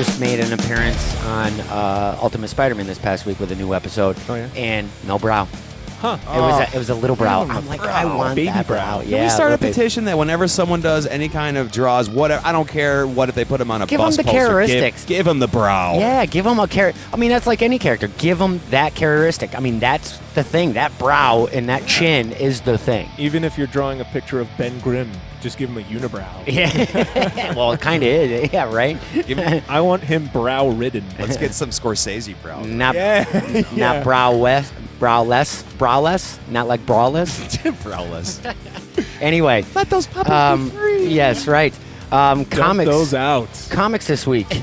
just made an appearance on Ultimate Spider-Man this past week with a new episode, and no brow. Huh. It was a little brow. I'm like, I want baby that brow. Yeah, Can we start a petition that whenever someone does any kind of draws, whatever, I don't care what if they put him on a Give bus him the poster, characteristics. give him the brow. Yeah, give him a character. I mean, that's like any character. Give him that characteristic. I mean, that's the thing. That brow and that chin is the thing. Even if you're drawing a picture of Ben Grimm, just give him a unibrow. Yeah. Well, it kind of is. Yeah, right? I want him brow-ridden. Let's get some Scorsese brow. Not Yeah. browless, not like braless. Browless. Anyway, Let those puppies be free. yes, right. Dump Comics. those out. Comics this week.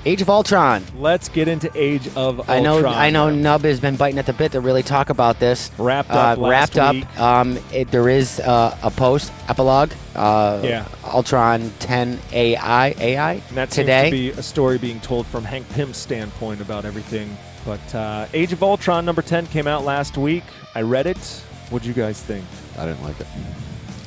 Age of Ultron. Let's get into Age of Ultron. I know. Nub has been biting at the bit to really talk about this. Wrapped up last week. There is a post epilogue. Ultron 10 AI And that today. seems to be a story being told from Hank Pym's standpoint about everything. But Age of Ultron number 10 came out last week. I read it. What'd you guys think? I didn't like it.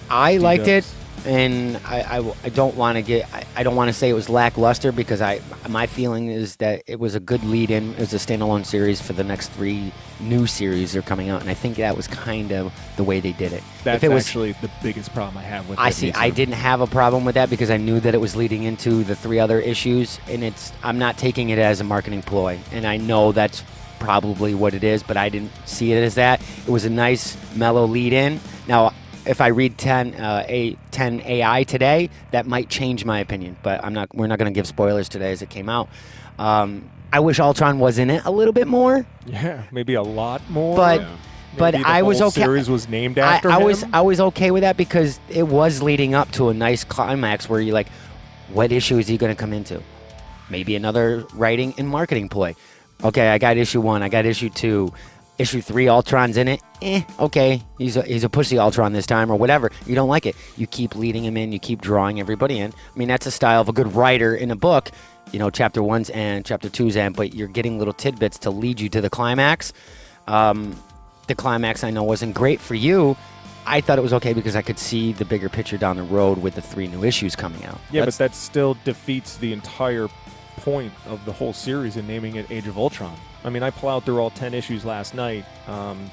I liked it, and I don't want to get. I don't want to say it was lackluster because my feeling is that it was a good lead-in. It was a standalone series for the next 3 new series that are coming out, and I think that was kind of the way they did it. That's if it actually the biggest problem I have with it. I see. I didn't have a problem with that because I knew that it was leading into the 3 other issues, and I'm not taking it as a marketing ploy, and I know that's probably what it is, but I didn't see it as that. It was a nice, mellow lead-in. Now, if I read 10 AI today, that might change my opinion, but we're not going to give spoilers today as it came out. I wish Ultron was in it a little bit more. Yeah, maybe a lot more. But Maybe the I was whole okay. Series was named after him. I was okay with that because it was leading up to a nice climax where you're like, what issue is he going to come into? Maybe another writing and marketing ploy. Okay, I got issue 1. I got issue 2. Issue 3, Ultron's in it. Okay, he's a pussy Ultron this time or whatever. You don't like it. You keep leading him in. You keep drawing everybody in. I mean, that's a style of a good writer in a book. You know, chapter 1's and chapter 2's end, but you're getting little tidbits to lead you to the climax. The climax I know wasn't great for you. I thought it was okay because I could see the bigger picture down the road with the 3 new issues coming out. Yeah, but that still defeats the entire point of the whole series in naming it Age of Ultron. I mean, I plowed through all 10 issues last night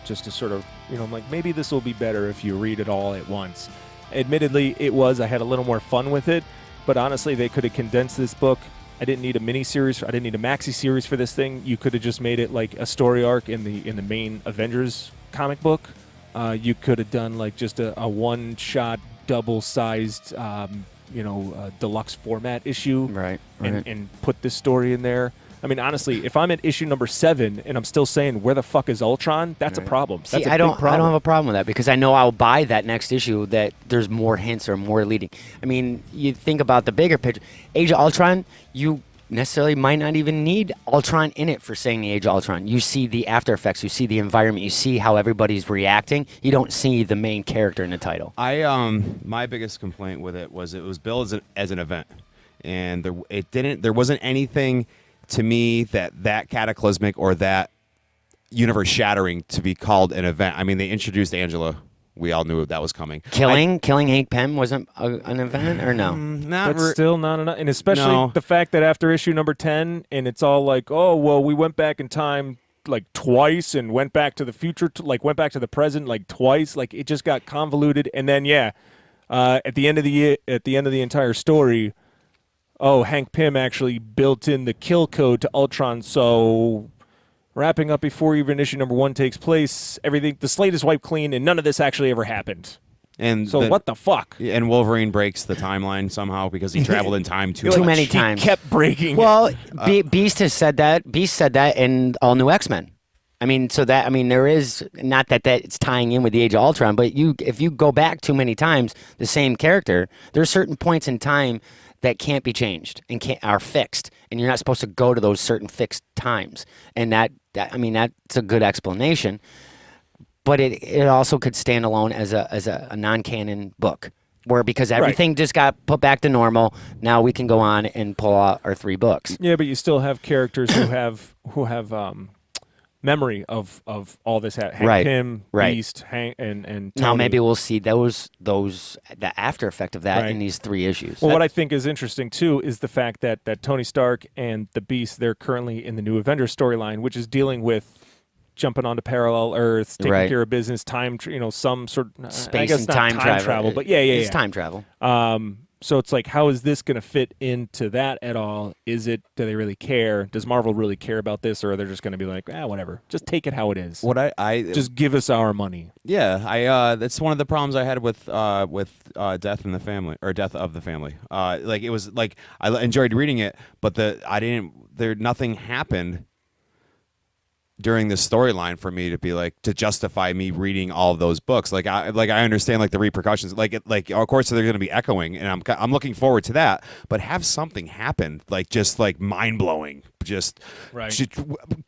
just to sort of, I'm like, maybe this will be better if you read it all at once. Admittedly, I had a little more fun with it, but honestly, they could have condensed this book. I didn't need a mini-series. I didn't need a maxi-series for this thing. You could have just made it like a story arc in the main Avengers comic book. You could have done like just a one-shot, double-sized, deluxe format issue. Right. And put this story in there. I mean, honestly, if I'm at issue number 7 and I'm still saying, where the fuck is Ultron? That's a problem. See, That's a I don't big problem. have a problem with that because I know I'll buy that next issue that there's more hints or more leading. I mean, you think about the bigger picture. Age of Ultron, you necessarily might not even need Ultron in it for saying the Age of Ultron. You see the after effects. You see the environment. You see how everybody's reacting. You don't see the main character in the title. My biggest complaint with it was billed as an event, and there wasn't anything to me that cataclysmic or that universe shattering to be called an event. I mean, they introduced Angela. We all knew that was coming. Killing Hank Pym wasn't an event, or no? That's still not enough. And especially the fact that after issue number 10, and it's all like, oh, well, we went back in time like twice and went back to the future, went back to the present like twice. Like, it just got convoluted. And then, at the end of the entire story, Hank Pym actually built in the kill code to Ultron, so wrapping up before even issue number 1 takes place, the slate is wiped clean, and none of this actually ever happened. And so what the fuck? And Wolverine breaks the timeline somehow because he traveled in time too many times. He kept breaking. Well, Beast has said that. Beast said that in All New X-Men. There is not that it's tying in with the Age of Ultron, but if you go back too many times, the same character, there's certain points in time that can't be changed and are fixed, and you're not supposed to go to those certain fixed times. And that's a good explanation, but it also could stand alone as a non-canon book, where because everything just got put back to normal, now we can go on and pull out our 3 books. Yeah, but you still have characters who have memory of all this. Hank Right. Pym, Right. Beast, Hank, and Tony. Now maybe we'll see the after effect of that Right. in these 3 issues. Well, what I think is interesting too is the fact that Tony Stark and the Beast, they're currently in the New Avengers storyline, which is dealing with jumping onto parallel Earths, taking Right. care of business, some sort of Space I guess and not time travel, but it's time travel. So it's like, how is this going to fit into that at all? Do they really care? Does Marvel really care about this, or are they just going to be like, whatever, just take it how it is? What I Just give us our money. Yeah, that's one of the problems I had with Death in the Family or Death of the Family. Like it was like I enjoyed reading it, but nothing happened during this storyline for me to be like to justify me reading all of those books. Like I understand like the repercussions. Like of course they're going to be echoing, and I'm looking forward to that. But have something happen like just like mind blowing. Just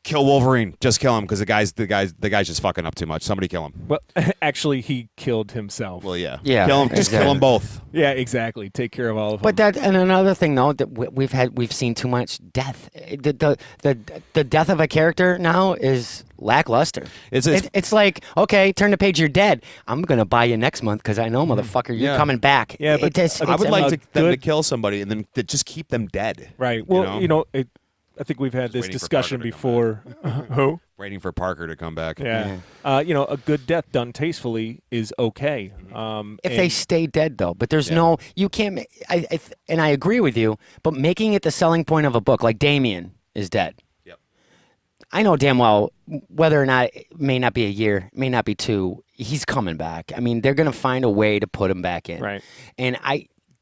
kill Wolverine. Just kill him because the guy's just fucking up too much. Somebody kill him. Well, actually, he killed himself. Well, yeah. Yeah, Kill him. Just kill them both. Yeah, exactly. Take care of all of them. But that, and another thing though, that we've seen too much death. The death of a character now is lackluster. It's like, okay, turn the page, you're dead. I'm gonna buy you next month because I know, motherfucker, you're coming back. Yeah, but I would like them to kill somebody and then to just keep them dead. Right. Well, I think we've had this waiting for discussion Parker to before. Who? Waiting for Parker to come back. Yeah. A good death done tastefully is okay. If they stay dead though, but there's you can't. And I agree with you, but making it the selling point of a book, like Damien is dead. Yep. I know damn well whether or not it may not be a year, may not be 2. He's coming back. I mean, they're gonna find a way to put him back in. Right. And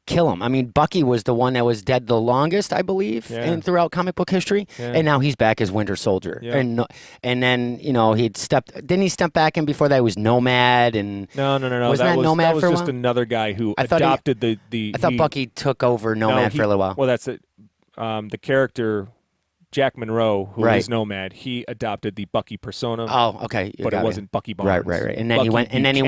kill him. I mean, Bucky was the one that was dead the longest, I believe, throughout comic book history, and now he's back as Winter Soldier. Yeah. And then didn't he step back in before that? He was Nomad and No. Wasn't that Nomad that was for a just while? another guy who I thought adopted the. I thought Bucky took over Nomad for a little while. Well, that's it. The character Jack Monroe, who Right. is Nomad, he adopted the Bucky persona. Oh, okay. but it wasn't Bucky Barnes. Right. And then he went. And then he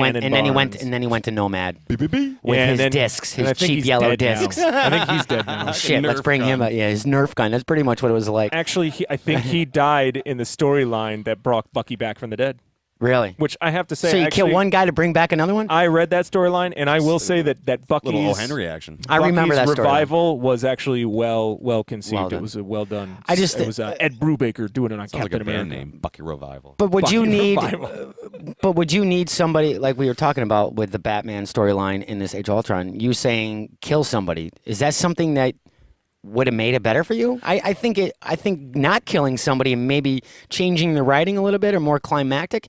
went to Nomad with his discs, and I his think cheap he's yellow dead now. discs. I think he's dead now. Shit, let's bring him. His Nerf gun. That's pretty much what it was like. Actually, I think he died in the storyline that brought Bucky back from the dead. Really? Which I have to say, So you actually, kill one guy to bring back another one? I read that storyline, and I will say that Bucky's Little O. Henry action. I remember that Bucky's storyline. revival was actually well conceived. Well done. It was well done. It was Ed Brubaker doing it on Sounds like Captain a band America. name. Bucky Revival. But would you Bucky need? revival. But would you need somebody like we were talking about with the Batman storyline in this Age of Ultron? You saying kill somebody, is that something that would have made it better for you? I think not killing somebody and maybe changing the writing a little bit or more climactic.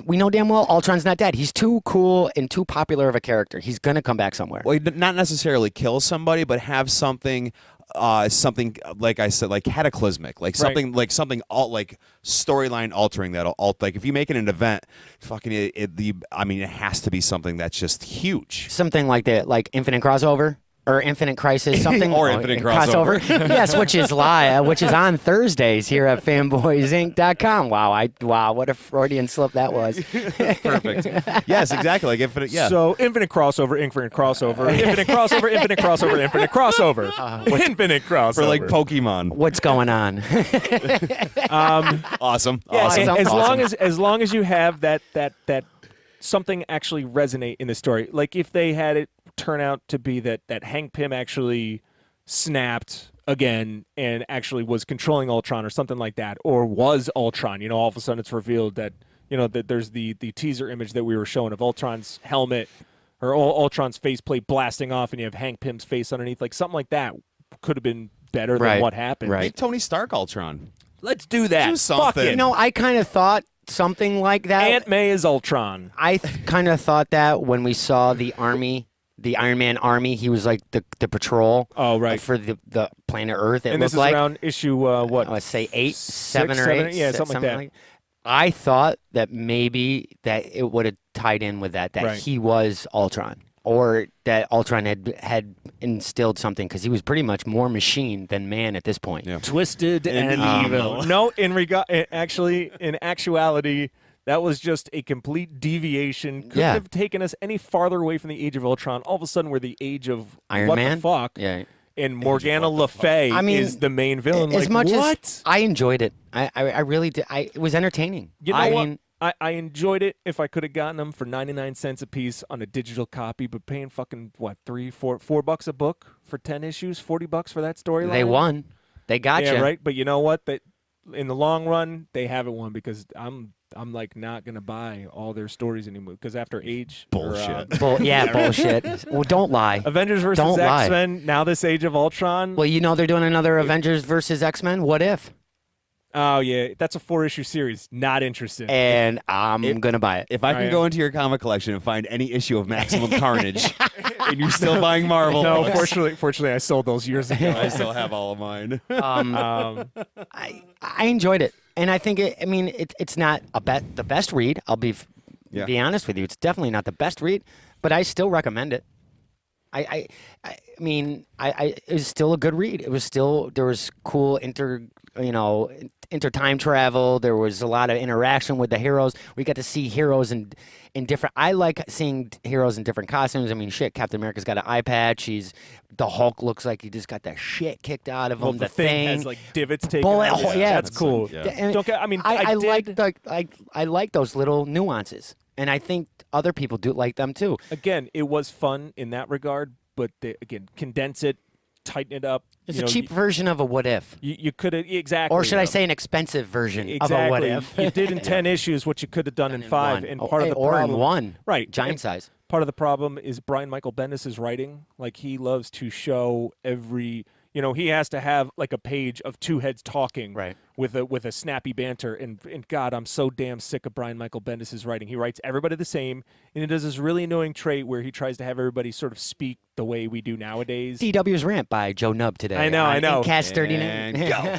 We know damn well Ultron's not dead. He's too cool and too popular of a character. He's gonna come back somewhere. Well, not necessarily kill somebody, but have something like I said, like cataclysmic, like something like storyline altering that'll like if you make it an event, fucking it has to be something that's just huge. Something like that, like Infinite Crossover. Or Infinite Crisis, something. Or Infinite Crossover. Yes, which is live, which is on Thursdays here at FanboysInc.com. Wow, what a Freudian slip that was. Perfect. Yes, exactly. Like Infinite. Yeah. So Infinite Crossover, Infinite Crossover, Infinite Crossover, Infinite Crossover, Infinite Crossover, Infinite Crossover. For like Pokemon. What's going on? Awesome. Yeah, Awesome. as long as you have that something actually resonate in the story. Like if they had it turn out to be that Hank Pym actually snapped again and actually was controlling Ultron or something like that, or was Ultron. All of a sudden it's revealed that that there's the teaser image that we were showing of Ultron's helmet or Ultron's faceplate blasting off, and you have Hank Pym's face underneath. Like something like that could have been better than what happened. Right. Make Tony Stark Ultron. Let's do that. Do something. Fuck it. I kind of thought something like that. Aunt May is Ultron. I kind of thought that when we saw the army. The Iron Man army, he was like the patrol. Oh, right. For the planet Earth. And this is around issue what? Let's say 8, 7 or 7, 8. yeah, something like that. I thought that maybe that it would have tied in with that Right. he was Ultron, or that Ultron had instilled something because he was pretty much more machine than man at this point. Yeah. Twisted and evil. No, in actuality. That was just a complete deviation. Couldn't have taken us any farther away from the Age of Ultron. All of a sudden, we're the age of Iron what Man? the fuck. Yeah. and Morgana Le Fay I mean, is the main villain. As like, much what? as I enjoyed it, I really did. It was entertaining. You know I what? mean, I enjoyed it if I could have gotten them for 99 cents a piece on a digital copy, but paying fucking what, $4 a book for 10 issues, $40 for that storyline. they won. They got Yeah, you. right. But you know what? That in the long run, they haven't won because I'm like not gonna buy all their stories anymore because after Age Bullshit. Bullshit. Well, don't lie. Avengers versus Don't lie. X-Men, now this Age of Ultron. Well, you know they're doing another Avengers versus X-Men. What if? Oh yeah, that's a 4-issue series. Not interested. And I'm gonna buy it. If I can Right. go into your comic collection and find any issue of Maximum Carnage, and you're still buying Marvel, no, fortunately, I sold those years ago. I still have all of mine. I enjoyed it, and I think it's not the best read. I'll be honest with you. It's definitely not the best read, but I still recommend it. I mean, it was still a good read. It was still, there was cool inter-time travel. There was a lot of interaction with the heroes. We got to see heroes in different. I like seeing heroes in different costumes. I mean, shit, Captain America's got an eye patch. The Hulk looks like he just got that shit kicked out of him. Well, the thing has like divots taken Bullet out. hole, yeah. That's cool. Yeah. And Don't get, I mean, I did- like those little nuances, and I think other people do like them too. Again, it was fun in that regard, but they, again, condense it, tighten it up. It's a cheap version of a what if, You could have exactly, or should I say an expensive version exactly. of a what if. You did in 10 issues what you could have done in 5, one. and part of the or problem, in one, right? giant and size. Part of the problem is Brian Michael Bendis' writing. Like he loves to show every. He has to have like a page of two heads talking Right. with a snappy banter. And God, I'm so damn sick of Brian Michael Bendis' writing. He writes everybody the same, and he does this really annoying trait where he tries to have everybody sort of speak the way we do nowadays. DW's Rant by Joe Nubb today. I know. IncCast 39. And go.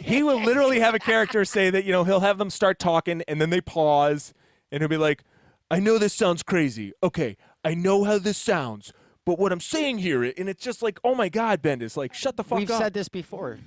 He will literally have a character say that, he'll have them start talking, and then they pause, and he'll be like, I know this sounds crazy. Okay, I know how this sounds. But what I'm saying here, and it's just like, oh my God, Bendis, like, shut the fuck We've up. said this before.